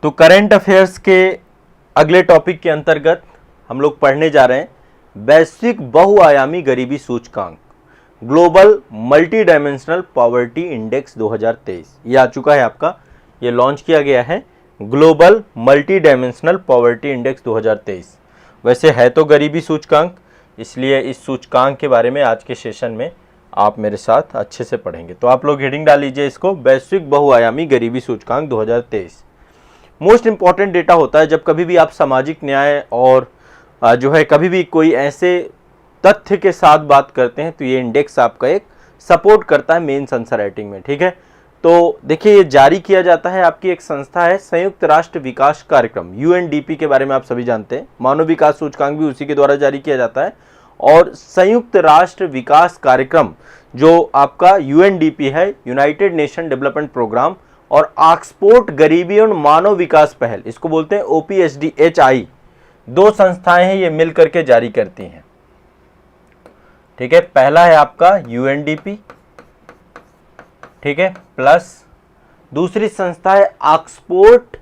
तो current affairs के अगले टॉपिक के अंतर्गत हम लोग पढ़ने जा रहे हैं वैश्विक बहुआयामी गरीबी सूचकांक global multi dimensional poverty index 2023। ये आ चुका है आपका, ये लॉन्च किया गया है global multi dimensional poverty index 2023। वैसे है तो गरीबी सूचकांक, इसलिए इस सूचकांक के बारे में आज के सेशन में आप मेरे साथ अच्छे से पढ़ेंगे। तो आप लोग हेडिंग डाल लीजिए इसको, वैश्विक बहुआयामी गरीबी सूचकांक 2023। मोस्ट इंपॉर्टेंट डेटा होता है जब कभी भी आप सामाजिक न्याय और जो है कभी भी कोई ऐसे तथ्य के साथ बात करते हैं तो ये इंडेक्स आपका एक सपोर्ट करता है मेंस आंसर राइटिंग में। ठीक है, तो देखिए ये जारी किया जाता है, आपकी एक संस्था है संयुक्त राष्ट्र विकास कार्यक्रम UNDP के बारे में आप सभी जानते हैं। मानव विकास सूचकांक भी उसी के द्वारा जारी किया जाता है। और संयुक्त राष्ट्र विकास कार्यक्रम जो आपका UNDP है, यूनाइटेड नेशन डेवलपमेंट प्रोग्राम, और ऑक्सफोर्ड गरीबी और मानव विकास पहल, इसको बोलते हैं OPSDHI, दो संस्थाएं हैं, ये मिलकर के जारी करती हैं। ठीक है, पहला है आपका UNDP, ठीक है, प्लस दूसरी संस्था है ऑक्सफोर्ड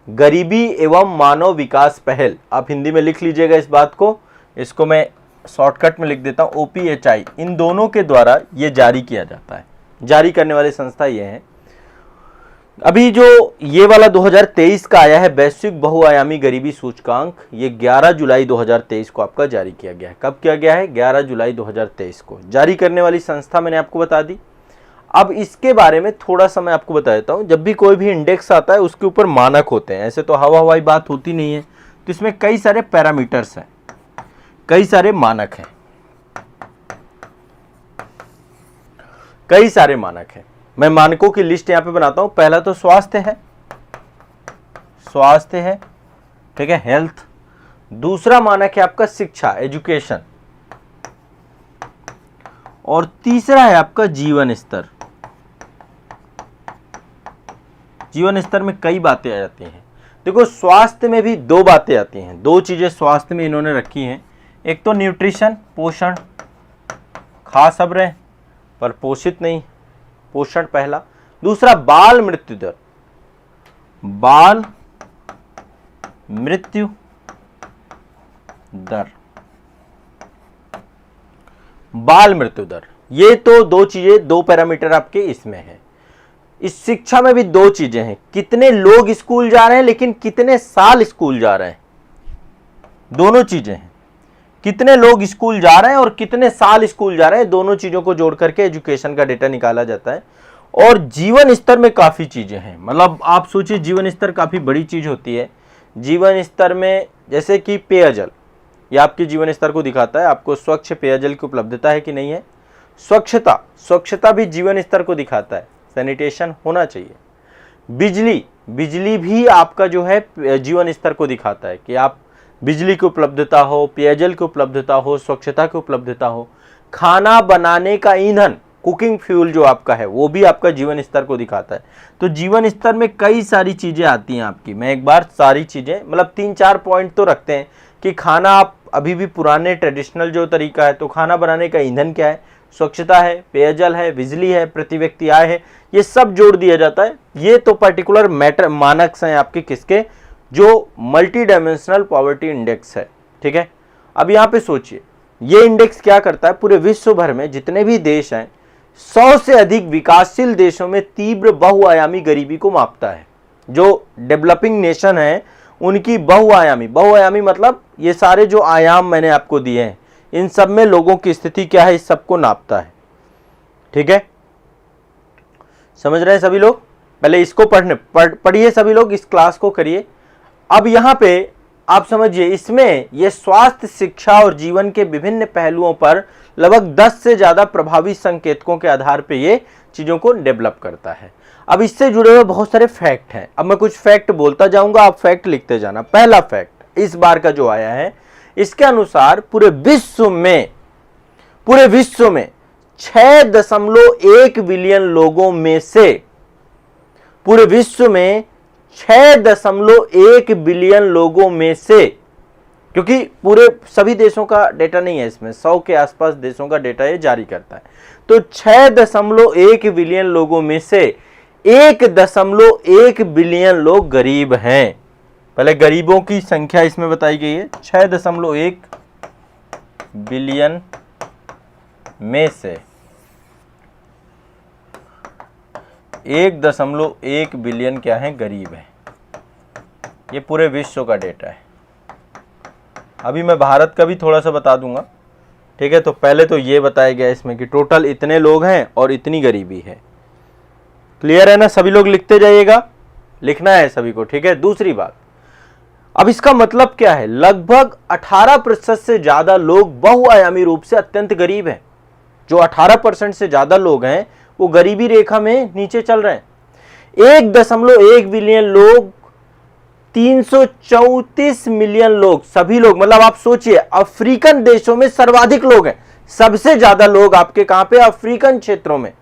गरीबी एवं मानव विकास पहल। आप हिंदी में लिख लीजिएगा इस बात को, इसको मैं शॉर्टकट में लिख देता हूं OPHI। इन दोनों के द्वारा ये जारी किया जाता है, जारी करने वाली संस्था ये है। अभी जो ये वाला 2023 का आया है वैश्विक बहुआयामी गरीबी सूचकांक, ये 11 जुलाई 2023 को आपका जारी किया गया है। कब किया गया है? 11 जुलाई 2023 को। जारी करने वाली संस्था मैंने आपको बता दी। अब इसके बारे में थोड़ा सा मैं आपको बता देता हूं। जब भी कोई भी इंडेक्स आता है उसके ऊपर मानक होते हैं, ऐसे तो हवा हवाई बात होती नहीं है, तो इसमें कई सारे पैरामीटर्स हैं, कई सारे मानक हैं, कई सारे मानक हैं। मैं मानकों की लिस्ट यहां पे बनाता हूं। पहला तो स्वास्थ्य है, स्वास्थ्य है, ठीक है, हेल्थ। दूसरा मानक है आपका शिक्षा, एजुकेशन। और तीसरा है आपका जीवन स्तर। जीवन स्तर में कई बातें आ जाती हैं। देखो स्वास्थ्य में भी दो बातें आती हैं, दो चीजें स्वास्थ्य में इन्होंने रखी हैं। एक तो न्यूट्रिशन, पोषण, खा सब रहे पर पोषित नहीं, पोषण पहला। दूसरा बाल मृत्यु दर, बाल मृत्यु दर, बाल मृत्यु दर। ये तो दो चीजें, दो पैरामीटर आपके इसमें है। इस शिक्षा में भी दो चीजें हैं, कितने लोग स्कूल जा रहे हैं लेकिन कितने साल स्कूल जा रहे हैं, दोनों चीजें हैं। कितने लोग स्कूल जा रहे हैं और कितने साल स्कूल जा रहे हैं, दोनों चीजों को जोड़ करके एजुकेशन का डेटा निकाला जाता है। और जीवन स्तर में काफी चीजें हैं, मतलब आप सोचिए जीवन स्तर काफी बड़ी चीज होती है। जीवन स्तर में जैसे कि पेयजल, यह आपके जीवन स्तर को दिखाता है, आपको स्वच्छ पेयजल की उपलब्धता है कि नहीं है। स्वच्छता, स्वच्छता भी जीवन स्तर को दिखाता है, सैनिटेशन होना चाहिए। बिजली, बिजली भी आपका जो है जीवन स्तर को दिखाता है कि आप बिजली की उपलब्धता हो, पेयजल की उपलब्धता हो, स्वच्छता की उपलब्धता हो। खाना बनाने का ईंधन, कुकिंग फ्यूल जो आपका है, वो भी आपका जीवन स्तर को दिखाता है। तो जीवन स्तर में कई सारी चीजें आती हैं आपकी। मैं एक बार सारी चीजें, मतलब 3-4 पॉइंट तो रखते हैं कि खाना आप अभी भी पुराने ट्रेडिशनल जो तरीका है, तो खाना बनाने का ईंधन क्या है, स्वच्छता है, पेयजल है, बिजली है, प्रति व्यक्ति आय है, ये सब जोड़ दिया जाता है। ये तो पर्टिकुलर मैटर मानक हैं आपके, किसके, जो मल्टी डायमेंशनल पॉवर्टी इंडेक्स है। ठीक है, अब यहां पे सोचिए ये इंडेक्स क्या करता है, पूरे विश्व भर में जितने भी देश हैं 100 से अधिक विकासशील देशों में तीव्र बहुआयामी गरीबी को मापता है। जो डेवलपिंग नेशन है उनकी बहुआयामी, बहुआयामी मतलब ये सारे जो आयाम मैंने आपको दिए हैं, इन सब में लोगों की स्थिति क्या है, इस सबको नापता है। ठीक है, समझ रहे हैं सभी लोग? पहले इसको पढ़िए सभी लोग, इस क्लास को करिए। अब यहां पे आप समझिए, इसमें ये स्वास्थ्य, शिक्षा और जीवन के विभिन्न पहलुओं पर लगभग 10 से ज्यादा प्रभावी संकेतकों के आधार पे ये चीजों को डेवलप करता है। अब इससे जुड़े हुए बहुत सारे फैक्ट हैं। अब मैं कुछ फैक्ट बोलता जाऊंगा, आप फैक्ट लिखते जाना। पहला फैक्ट इस बार का जो आया है, इसके अनुसार पूरे विश्व में 6.1 बिलियन लोगों में से, पूरे विश्व में 6.1 बिलियन लोगों में से, क्योंकि पूरे सभी देशों का डेटा नहीं है इसमें, 100 के आसपास देशों का डेटा ये जारी करता है, तो 6.1 बिलियन लोगों में से 1.1 बिलियन लोग गरीब हैं। पहले गरीबों की संख्या इसमें बताई गई है, 6.1 बिलियन में से 1.1 बिलियन क्या है, गरीब है। ये पूरे विश्व का डेटा है। अभी मैं भारत का भी थोड़ा सा बता दूंगा, ठीक है। तो पहले तो ये बताया गया इसमें कि टोटल इतने लोग हैं और इतनी गरीबी है। क्लियर है ना? सभी लोग लिखते जाइएगा, लिखना है सभी को, ठीक है। दूसरी बात, अब इसका मतलब क्या है? लगभग 18% से ज्यादा लोग बहुआयामी रूप से अत्यंत गरीब हैं। जो 18% से ज्यादा लोग हैं वो गरीबी रेखा में नीचे चल रहे हैं। 1.1 बिलियन लोग, 334 मिलियन लोग, सभी लोग, मतलब आप सोचिए अफ्रीकन देशों में सर्वाधिक लोग हैं। सबसे ज्यादा लोग आपके कहां पे? अफ्रीकन क्षेत्रों में,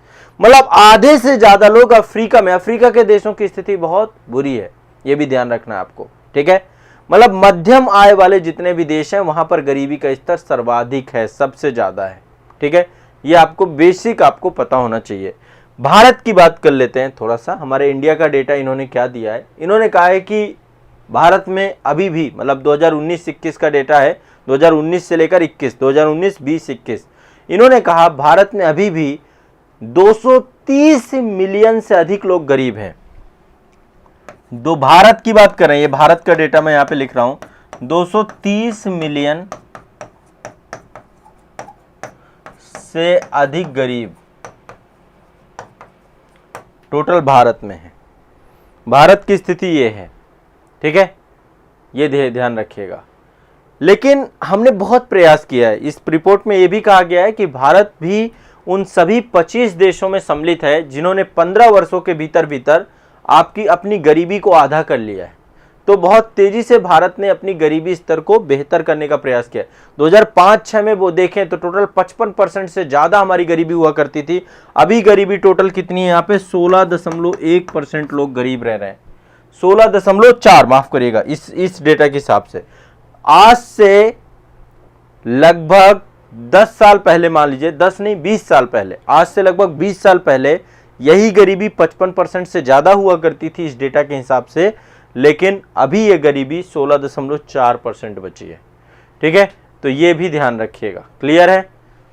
मतलब आधे से ज्यादा लोग अफ्रीका में। अफ्रीका के देशों की स्थिति बहुत बुरी है, यह भी ध्यान रखना है आपको, ठीक है। मतलब मध्यम आय वाले जितने भी देश हैं वहां पर गरीबी का स्तर सर्वाधिक है, सबसे ज्यादा है, ठीक है। यह आपको बेसिक आपको पता होना चाहिए। भारत की बात कर लेते हैं थोड़ा सा। हमारे इंडिया का डेटा इन्होंने क्या दिया है? इन्होंने कहा है कि भारत में अभी भी, मतलब 2019-21 का डेटा है, 2019 से लेकर 21, 2019, 20, 21, इन्होंने कहा भारत में अभी भी 230 मिलियन से अधिक लोग गरीब हैं। दो भारत की बात कर रहे हैं, ये भारत का डेटा मैं यहां पे लिख रहा हूं, 230 मिलियन से अधिक गरीब टोटल भारत में है। भारत की स्थिति ये है, ठीक है, ये ध्यान रखिएगा। लेकिन हमने बहुत प्रयास किया है। इस रिपोर्ट में यह भी कहा गया है कि भारत भी उन सभी 25 देशों में सम्मिलित है जिन्होंने 15 वर्षों के भीतर भीतर आपकी अपनी गरीबी को आधा कर लिया है। तो बहुत तेजी से भारत ने अपनी गरीबी स्तर को बेहतर करने का प्रयास किया। 2005-6 में वो देखें तो टोटल 55% से ज्यादा हमारी गरीबी हुआ करती थी। अभी गरीबी टोटल कितनी है? यहाँ पे 16.1% लोग गरीब रह रहे हैं। 16.4, माफ करिएगा, इस डेटा के हिसाब से। आज से लगभग 10 साल पहले, मान लीजिए 10 नहीं 20 साल पहले, आज से लगभग 20 साल पहले यही गरीबी 55% से ज्यादा हुआ करती थी इस डेटा के हिसाब से। लेकिन अभी ये गरीबी 16.4% बची है, ठीक है। तो ये भी ध्यान रखिएगा, क्लियर है।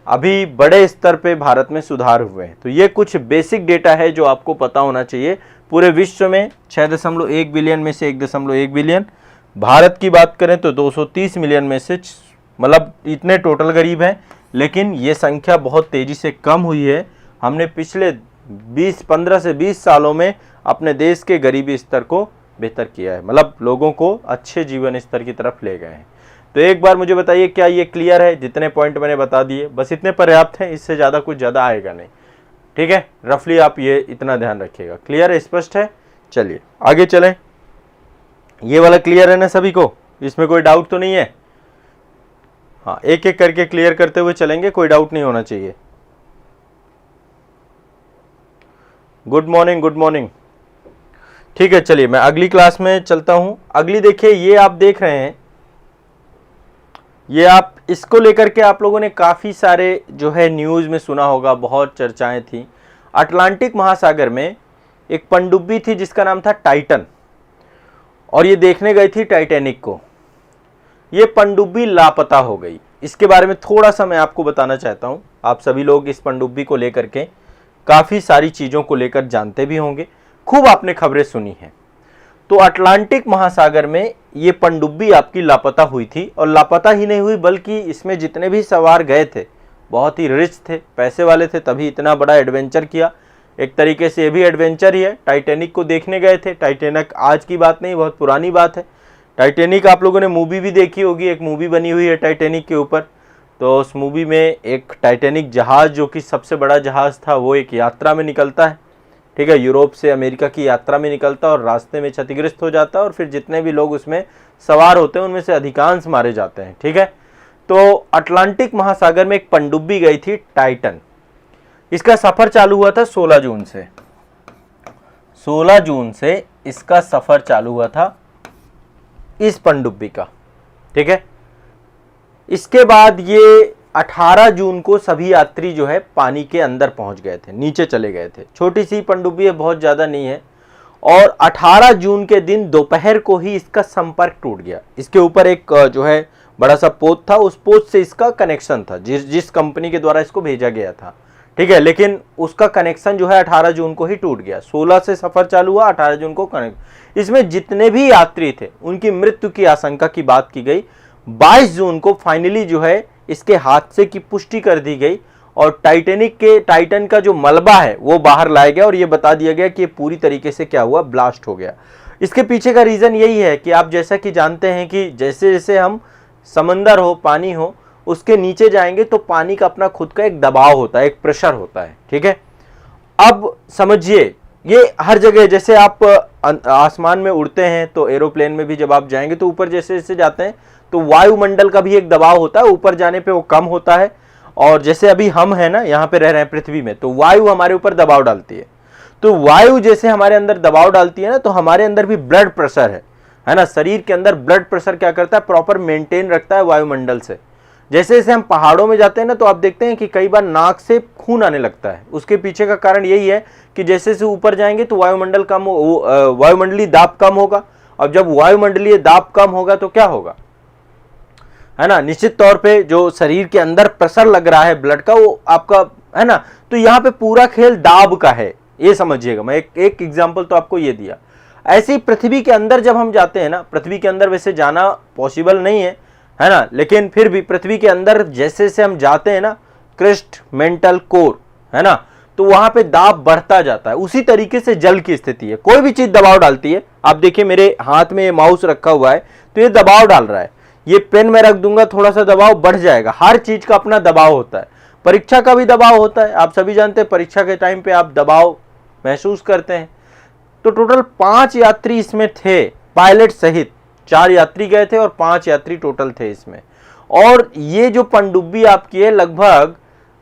अभी बड़े स्तर पे भारत में सुधार हुए हैं। तो ये कुछ बेसिक डेटा है जो आपको पता होना चाहिए। पूरे विश्व में 6.1 बिलियन में से 1.1 बिलियन, भारत की बात करें तो 230 मिलियन में से, मतलब इतने टोटल गरीब हैं। लेकिन ये संख्या बहुत तेजी से कम हुई है। हमने पिछले 15 से 20 सालों में अपने देश के गरीबी स्तर को बेहतर किया है, मतलब लोगों को अच्छे जीवन स्तर की तरफ ले गए हैं। तो एक बार मुझे बताइए, क्या ये क्लियर है? जितने पॉइंट मैंने बता दिए बस इतने पर्याप्त हैं, इससे ज़्यादा कुछ ज़्यादा आएगा नहीं, ठीक है। रफली आप ये इतना ध्यान रखिएगा। क्लियर है? स्पष्ट है? चलिए आगे चलें। ये वाला क्लियर है ना सभी को? इसमें कोई डाउट तो नहीं है? हाँ, एक एक करके क्लियर करते हुए चलेंगे, कोई डाउट नहीं होना चाहिए। Good morning, good morning. ठीक है, चलिए मैं अगली क्लास में चलता हूं। अगली देखिए, ये आप देख रहे हैं, ये आप इसको लेकर के आप लोगों ने काफ़ी सारे जो है न्यूज़ में सुना होगा, बहुत चर्चाएं थी। अटलांटिक महासागर में एक पनडुब्बी थी जिसका नाम था टाइटन, और ये देखने गई थी टाइटैनिक को। ये पनडुब्बी लापता हो गई। इसके बारे में थोड़ा सा मैं आपको बताना चाहता हूँ। आप सभी लोग इस पनडुब्बी को लेकर के काफ़ी सारी चीज़ों को लेकर जानते भी होंगे, खूब आपने खबरें सुनी हैं। तो अटलांटिक महासागर में ये पनडुब्बी आपकी लापता हुई थी, और लापता ही नहीं हुई बल्कि इसमें जितने भी सवार गए थे बहुत ही रिच थे, पैसे वाले थे, तभी इतना बड़ा एडवेंचर किया। एक तरीके से ये भी एडवेंचर ही है। टाइटैनिक को देखने गए थे। टाइटैनिक आज की बात नहीं, बहुत पुरानी बात है। टाइटैनिक आप लोगों ने मूवी भी देखी होगी, एक मूवी बनी हुई है टाइटैनिक के ऊपर। तो उस मूवी में एक टाइटैनिक जहाज़, जो कि सबसे बड़ा जहाज़ था, वो एक यात्रा में निकलता है, ठीक है, यूरोप से अमेरिका की यात्रा में निकलता है और रास्ते में क्षतिग्रस्त हो जाता है, और फिर जितने भी लोग उसमें सवार होते हैं उनमें से अधिकांश मारे जाते हैं, ठीक है। तो अटलांटिक महासागर में एक पनडुब्बी गई थी टाइटन। इसका सफ़र चालू हुआ था 16 जून से। 16 जून से इसका सफ़र चालू हुआ था इस पनडुब्बी का, ठीक है। इसके बाद ये 18 जून को सभी यात्री जो है पानी के अंदर पहुंच गए थे, नीचे चले गए थे। छोटी सी पनडुब्बी है, बहुत ज़्यादा नहीं है। और 18 जून के दिन दोपहर को ही इसका संपर्क टूट गया। इसके ऊपर एक जो है बड़ा सा पोत था, उस पोत से इसका कनेक्शन था, जिस कंपनी के द्वारा इसको भेजा गया था, ठीक है। लेकिन उसका कनेक्शन जो है 18 जून को ही टूट गया। 16 से सफ़र चालू हुआ, 18 जून को कनेक्ट। इसमें जितने भी यात्री थे उनकी मृत्यु की आशंका की बात की गई। 22 जून को फाइनली जो है इसके हादसे की पुष्टि कर दी गई और टाइटन का जो मलबा है वो बाहर लाया गया और ये बता दिया गया कि ये पूरी तरीके से क्या हुआ, ब्लास्ट हो गया। इसके पीछे का रीज़न यही है कि आप जैसा कि जानते हैं कि जैसे जैसे हम समंदर हो, पानी हो, उसके नीचे जाएंगे तो पानी का अपना खुद का एक दबाव होता है, एक प्रेशर होता है, ठीक है। अब समझिए ये हर जगह, जैसे आप आसमान में उड़ते हैं तो एरोप्लेन में भी जब आप जाएंगे तो ऊपर जैसे जैसे जाते हैं तो वायुमंडल का भी एक दबाव होता है, ऊपर जाने पे वो कम होता है। और जैसे अभी हम है ना यहाँ पे रह रहे हैं पृथ्वी में, तो वायु हमारे ऊपर दबाव डालती है। तो वायु जैसे हमारे अंदर दबाव डालती है ना, तो हमारे अंदर भी ब्लड प्रेशर है ना। शरीर के अंदर ब्लड प्रेशर क्या करता है, प्रॉपर मेंटेन रखता है वायुमंडल से। जैसे जैसे हम पहाड़ों में जाते हैं ना, तो आप देखते हैं कि कई बार नाक से खून आने लगता है। उसके पीछे का कारण यही है कि जैसे जैसे ऊपर जाएंगे तो वायुमंडलीय दाब कम होगा। और जब वायुमंडलीय दाब कम होगा तो क्या होगा, है ना, निश्चित तौर पे जो शरीर के अंदर प्रेशर लग रहा है ब्लड का, वो आपका, है ना। तो यहाँ पे पूरा खेल दाब का है, ये समझिएगा। मैं एक एग्जांपल तो आपको ये दिया। ऐसे ही पृथ्वी के अंदर जब हम जाते हैं ना, पृथ्वी के अंदर वैसे जाना पॉसिबल नहीं है ना, लेकिन फिर भी पृथ्वी के अंदर जैसे जैसे हम जाते हैं ना, क्रिस्ट, मेंटल कोर, है ना, तो वहां पे दाब बढ़ता जाता है। उसी तरीके से जल की स्थिति है, कोई भी चीज दबाव डालती है। आप देखिए मेरे हाथ में ये माउस रखा हुआ है, तो ये दबाव डाल रहा है। ये पेन में रख दूंगा, थोड़ा सा दबाव बढ़ जाएगा। हर चीज का अपना दबाव होता है। परीक्षा का भी दबाव होता है, आप सभी जानते हैं। परीक्षा के टाइम पे आप दबाव महसूस करते हैं। तो टोटल 5 यात्री इसमें थे, पायलट सहित 4 यात्री गए थे और 5 यात्री टोटल थे इसमें। और ये जो पनडुब्बी आपकी है लगभग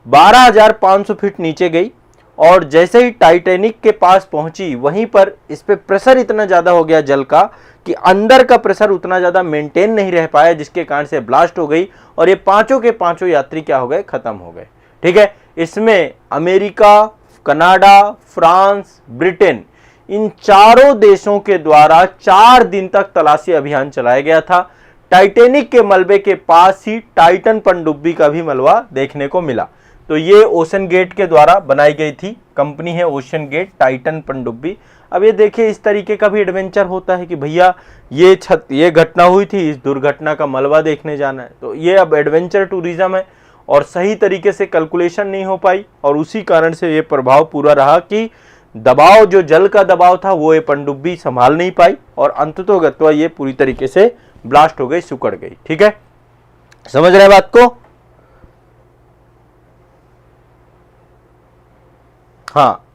12,500 फीट नीचे गई और जैसे ही टाइटैनिक के पास पहुंची, वहीं पर इस पे प्रेशर इतना ज्यादा हो गया जल का कि अंदर का प्रेशर उतना ज्यादा मेंटेन नहीं रह पाया, जिसके कारण से ब्लास्ट हो गई और ये पांचों के पांचों यात्री क्या हो गए, खत्म हो गए, ठीक है। इसमें अमेरिका, कनाडा, फ्रांस, ब्रिटेन, इन चारों देशों के द्वारा 4 दिन तक तलाशी अभियान चलाया गया था। टाइटैनिक के मलबे के पास ही टाइटन पनडुब्बी का भी मलबा देखने को मिला। तो ये ओशन गेट के द्वारा बनाई गई थी, कंपनी है ओशन गेट, टाइटन पनडुब्बी। अब ये देखिए इस तरीके का भी एडवेंचर होता है कि भैया ये घटना हुई थी, इस दुर्घटना का मलबा देखने जाना है। तो ये अब एडवेंचर टूरिज्म है और सही तरीके से कैलकुलेशन नहीं हो पाई और उसी कारण से ये प्रभाव पूरा रहा कि दबाव, जो जल का दबाव था, वो ये पनडुब्बी संभाल नहीं पाई और अंततोगत्वा ये पूरी तरीके से ब्लास्ट हो गई, सिकुड़ गई, ठीक है। समझ रहे हैं बात को? हाँ,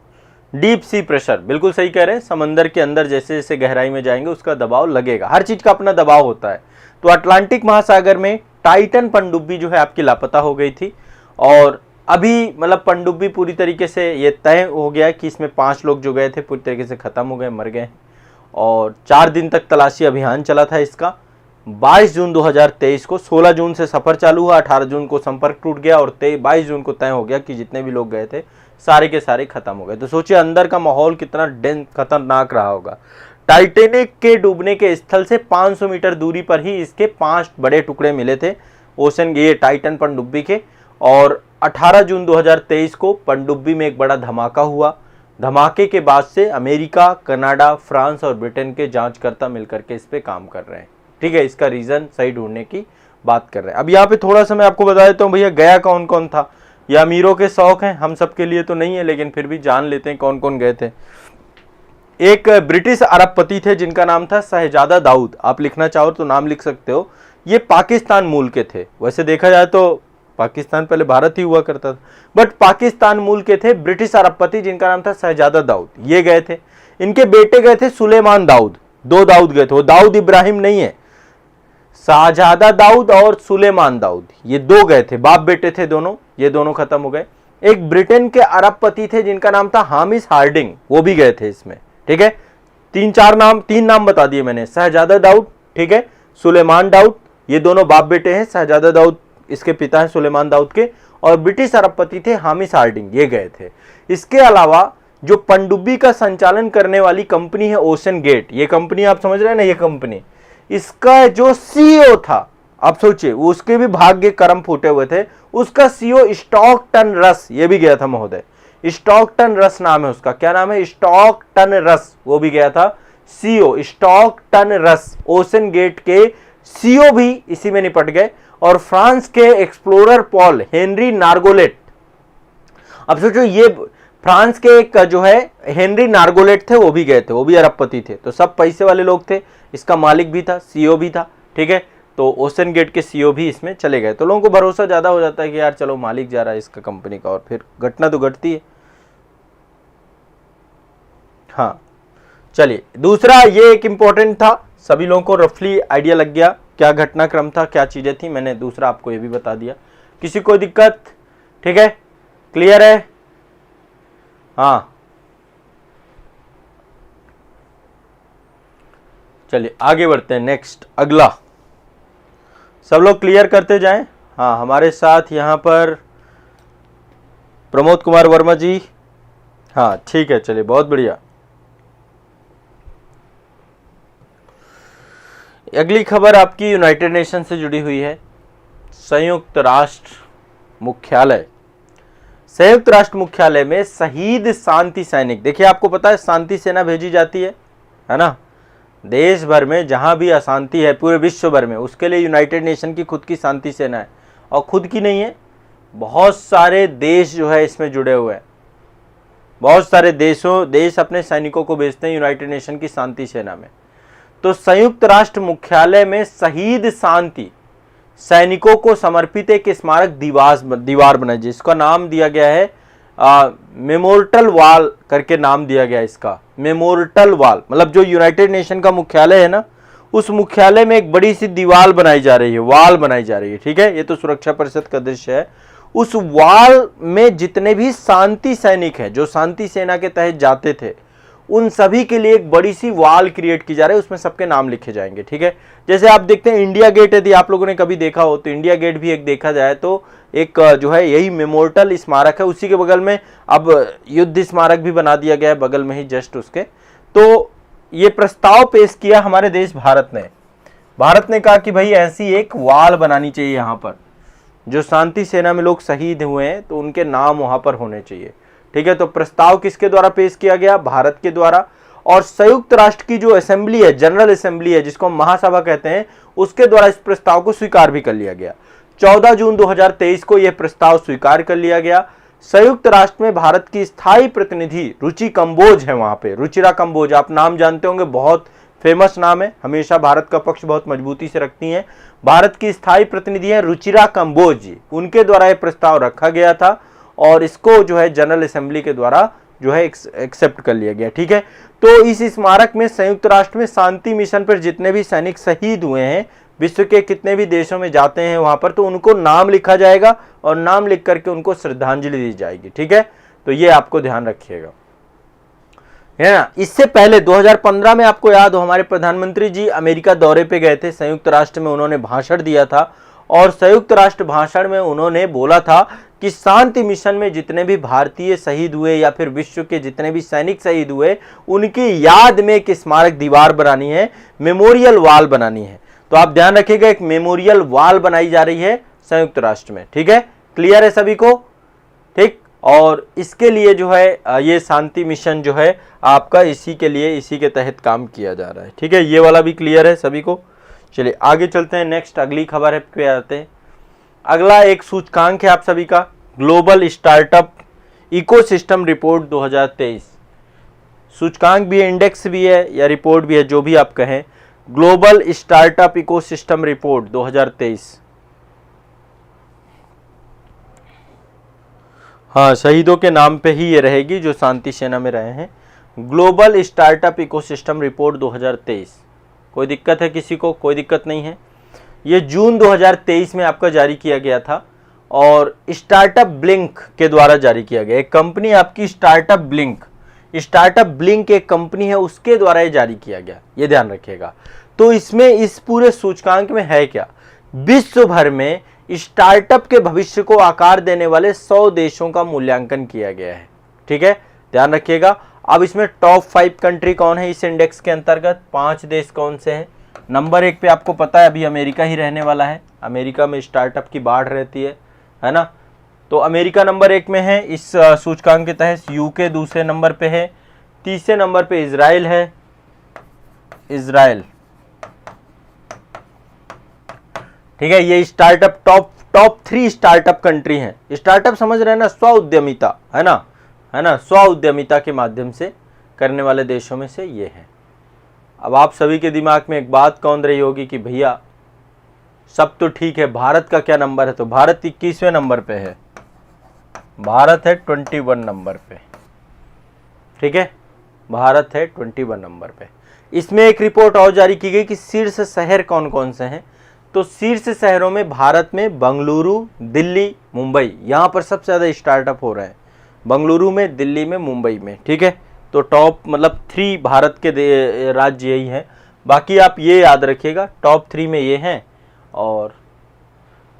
डीप सी प्रेशर, बिल्कुल सही कह रहे हैं। समंदर के अंदर जैसे जैसे गहराई में जाएंगे उसका दबाव लगेगा, हर चीज का अपना दबाव होता है। तो अटलांटिक महासागर में टाइटन पनडुब्बी जो है आपकी लापता हो गई थी और अभी मतलब पनडुब्बी पूरी तरीके से ये तय हो गया कि इसमें 5 लोग जो गए थे पूरी तरीके से खत्म हो गए, मर गए। और 4 दिन तक तलाशी अभियान चला था इसका। 22 जून 2023 को, 16 जून से सफर चालू हुआ, 18 जून को संपर्क टूट गया और 22 जून को तय हो गया कि जितने भी लोग गए थे सारे के सारे खत्म हो गए। तो सोचिए अंदर का माहौल कितना खतरनाक रहा होगा। टाइटैनिक के डूबने के स्थल से 500 मीटर दूरी पर ही इसके 5 बड़े टुकड़े मिले थे ओशन, ये टाइटन पनडुब्बी के। और 18 जून 2023 को पनडुब्बी में एक बड़ा धमाका हुआ। धमाके के बाद से अमेरिका, कनाडा, फ्रांस और ब्रिटेन के जांचकर्ता मिलकर के इस पे काम कर रहे हैं, ठीक है। इसका रीजन सही ढूंढने की बात कर रहे हैं। अब यहाँ पे थोड़ा सा मैं आपको बता देता हूँ भैया गया कौन कौन था। ये अमीरों के शौक हैं, हम सबके लिए तो नहीं है, लेकिन फिर भी जान लेते हैं कौन कौन गए थे। एक ब्रिटिश अरबपति थे जिनका नाम था शहजादा दाऊद, आप लिखना चाहो तो नाम लिख सकते हो। ये पाकिस्तान मूल के थे, वैसे देखा जाए तो पाकिस्तान पहले भारत ही हुआ करता था, बट पाकिस्तान मूल के थे ब्रिटिश अरबपति जिनका नाम था शहजादा दाऊद, ये गए थे। इनके बेटे गए थे सुलेमान दाऊद, 2 दाऊद गए थे, वो दाऊद इब्राहिम नहीं है। शहजादा दाऊद और सुलेमान दाऊद ये 2 गए थे, बाप बेटे थे दोनों, ये दोनों खत्म हो गए। एक ब्रिटेन के अरबपति थे जिनका नाम था हामिस हार्डिंग, वो भी गए थे इसमें, ठीक है। 3 नाम बता दिए मैंने, शहजादा दाऊद, ठीक है, सुलेमान दाऊद, ये दोनों बाप बेटे हैं। शहजादा दाऊद इसके पिता हैं सुलेमान दाऊद के, और ब्रिटिश अरबपति थे हामिश हार्डिंग, ये गए थे। इसके अलावा जो पनडुब्बी का संचालन करने वाली कंपनी है ओशन गेट, ये कंपनी आप समझ रहे हैं ना, ये कंपनी, इसका जो सीईओ था, आप सोचिए उसके भी भाग्य कर्म फूटे हुए थे, उसका सीईओ स्टॉकटन रस, ये भी गया था महोदय, स्टॉकटन रस नाम है उसका, क्या नाम है, स्टॉकटन रस, वो भी गया था सीईओ स्टॉकटन रस, ओशन गेट के सीईओ भी इसी में निपट गए। और फ्रांस के एक्सप्लोरर पॉल हेनरी नार्गोलेट, अब सोचो ये फ्रांस के एक जो है हेनरी नार्गोलेट थे, वो भी गए थे, वो भी अरबपति थे, तो सब पैसे वाले लोग थे, इसका मालिक भी था, सीईओ भी था, ठीक है। तो ओशन गेट के सीईओ भी इसमें चले गए, तो लोगों को भरोसा ज्यादा हो जाता है कि यार चलो मालिक जा रहा है इसका कंपनी का, और फिर घटना तो घटती है। हाँ चलिए, दूसरा ये एक इंपॉर्टेंट था, सभी लोगों को रफली आइडिया लग गया क्या घटनाक्रम था, क्या चीजें थी, मैंने दूसरा आपको ये भी बता दिया। किसी को दिक्कत, ठीक है, क्लियर है? हाँ चलिए आगे बढ़ते हैं, नेक्स्ट अगला, सब लोग क्लियर करते जाएं। हाँ हमारे साथ यहाँ पर प्रमोद कुमार वर्मा जी, हाँ ठीक है, चलिए बहुत बढ़िया। अगली खबर आपकी यूनाइटेड नेशन से जुड़ी हुई है। संयुक्त राष्ट्र मुख्यालय, संयुक्त राष्ट्र मुख्यालय में शहीद शांति सैनिक, देखिए आपको पता है शांति सेना भेजी जाती है ना, देश भर में जहां भी अशांति है पूरे विश्व भर में, उसके लिए यूनाइटेड नेशन की खुद की शांति सेना है, और खुद की नहीं है, बहुत सारे देश जो है इसमें जुड़े हुए हैं, बहुत सारे देश अपने सैनिकों को भेजते हैं यूनाइटेड नेशन की शांति सेना में। तो संयुक्त राष्ट्र मुख्यालय में शहीद शांति सैनिकों को समर्पित एक स्मारक दीवार बनाई, जिसका नाम दिया गया है मेमोरियल वॉल करके नाम दिया गया है इसका, मेमोरियल वॉल, मतलब जो यूनाइटेड नेशन का मुख्यालय है ना, उस मुख्यालय में एक बड़ी सी दीवार बनाई जा रही है, वॉल बनाई जा रही है, ठीक है, ये तो सुरक्षा परिषद का दृश्य है। उस वॉल में जितने भी शांति सैनिक हैं जो शांति सेना के तहत जाते थे, उन सभी के लिए एक बड़ी सी वॉल क्रिएट की जा रही है, उसमें सबके नाम लिखे जाएंगे, ठीक है। जैसे आप देखते हैं इंडिया गेट, यदि आप लोगों ने कभी देखा हो तो इंडिया गेट भी एक देखा जाए तो एक जो है यही मेमोरियल स्मारक है, उसी के बगल में अब युद्ध स्मारक भी बना दिया गया है बगल में ही जस्ट उसके। तो ये प्रस्ताव पेश किया हमारे देश भारत ने कहा कि भाई ऐसी एक वॉल बनानी चाहिए, यहाँ पर जो शांति सेना में लोग शहीद हुए हैं तो उनके नाम वहां पर होने चाहिए, ठीक है। तो प्रस्ताव किसके द्वारा पेश किया गया, भारत के द्वारा, और संयुक्त राष्ट्र की जो असेंबली है, जनरल असेंबली है जिसको महासभा कहते हैं, उसके द्वारा इस प्रस्ताव को स्वीकार भी कर लिया गया। 14 जून 2023 को यह प्रस्ताव स्वीकार कर लिया गया। संयुक्त राष्ट्र में भारत की स्थायी प्रतिनिधि रुचि कंबोज है, वहां पे रुचिरा कंबोज, आप नाम जानते होंगे, बहुत फेमस नाम है, हमेशा भारत का पक्ष बहुत मजबूती से रखती हैं। भारत की स्थायी प्रतिनिधि है रुचिरा कंबोज जी, उनके द्वारा यह प्रस्ताव रखा गया था और इसको जो है जनरल असेंबली के द्वारा जो है एक्सेप्ट कर लिया गया, ठीक है। तो इस स्मारक में संयुक्त राष्ट्र में शांति मिशन पर जितने भी सैनिक शहीद हुए हैं, विश्व के कितने भी देशों में जाते हैं वहां पर, तो उनको नाम लिखा जाएगा और नाम लिख करके उनको श्रद्धांजलि दी जाएगी, ठीक है। तो ये आपको ध्यान रखिएगा, है ना। इससे पहले 2015 में आपको याद हो हमारे प्रधानमंत्री जी अमेरिका दौरे पे गए थे, संयुक्त राष्ट्र में उन्होंने भाषण दिया था और संयुक्त राष्ट्र भाषण में उन्होंने बोला था कि शांति मिशन में जितने भी भारतीय शहीद हुए या फिर विश्व के जितने भी सैनिक शहीद हुए, उनकी याद में एक स्मारक दीवार बनानी है, मेमोरियल वॉल बनानी है। तो आप ध्यान रखिएगा, एक मेमोरियल वॉल बनाई जा रही है संयुक्त राष्ट्र में, ठीक है। क्लियर है सभी को, ठीक। और इसके लिए जो है ये शांति मिशन जो है आपका इसी के लिए, इसी के तहत काम किया जा रहा है, ठीक है। ये वाला भी क्लियर है सभी को। चलिए आगे चलते हैं, नेक्स्ट अगली खबर है पे आते हैं। अगला एक सूचकांक है आप सभी का, ग्लोबल स्टार्टअप इकोसिस्टम रिपोर्ट 2023। सूचकांक भी है, इंडेक्स भी है या रिपोर्ट भी है, जो भी आप कहें, ग्लोबल स्टार्टअप इकोसिस्टम रिपोर्ट 2023। हाँ, शहीदों के नाम पे ही ये रहेगी जो शांति सेना में रहे हैं। Global startup ecosystem report 2023। कोई दिक्कत है किसी को? कोई दिक्कत नहीं है। ये जून 2023 में आपका जारी किया गया था और स्टार्टअप ब्लिंक के द्वारा जारी किया गया। एक कंपनी आपकी स्टार्टअप ब्लिंक एक कंपनी है, उसके द्वारा ये जारी किया गया, ये ध्यान रखिएगा। तो इसमें इस पूरे सूचकांक में है क्या, विश्व भर में स्टार्टअप के भविष्य को आकार देने वाले 100 देशों का मूल्यांकन किया गया है। ठीक है, ध्यान रखिएगा। अब इसमें टॉप 5 कंट्री कौन है इस इंडेक्स के अंतर्गत, 5 देश कौन से हैं। नंबर 1 पे आपको पता है अभी अमेरिका ही रहने वाला है, अमेरिका में स्टार्टअप की बाढ़ रहती है ना। तो अमेरिका नंबर 1 में है इस सूचकांक के तहत, यूके दूसरे नंबर पे है, तीसरे नंबर पे इजराइल है, इजराइल। ठीक है, ये स्टार्टअप टॉप 3 स्टार्टअप कंट्री हैं। स्टार्टअप समझ रहे हैं ना, स्व उद्यमिता, है ना, स्व उद्यमिता के माध्यम से करने वाले देशों में से ये है। अब आप सभी के दिमाग में एक बात कौन रही होगी कि भैया सब तो ठीक है, भारत का क्या नंबर है, तो भारत 21वें नंबर पे है, भारत है 21 नंबर पे। ठीक है, भारत है 21 नंबर पे। इसमें एक रिपोर्ट और जारी की गई कि शीर्ष शहर कौन कौन से हैं, तो शीर्ष शहरों में भारत में बेंगलुरु, दिल्ली, मुंबई, यहाँ पर सबसे ज़्यादा स्टार्टअप हो रहे हैं, बेंगलुरु में, दिल्ली में, मुंबई में। ठीक है, तो टॉप मतलब 3 भारत के राज्य यही हैं। बाकी आप ये याद रखिएगा टॉप 3 में ये हैं, और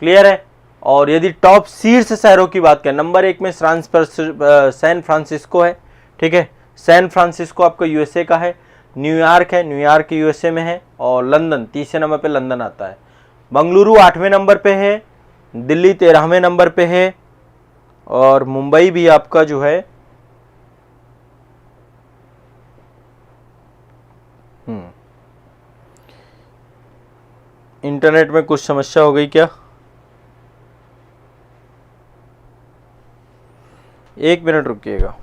क्लियर है। और यदि टॉप शीर्ष शहरों की बात करें, नंबर 1 में सैन फ्रांसिस्को है। ठीक है, सैन फ्रांसिस्को आपका यूएसए का है, न्यूयॉर्क है, न्यूयॉर्क यूएसए में है, और लंदन तीसरे नंबर पे लंदन आता है। बेंगलुरु 8वें नंबर पे है, दिल्ली 13वें नंबर पे है, और मुंबई भी आपका जो है इंटरनेट में कुछ समस्या हो गई क्या? 1 मिनट रुकिएगा।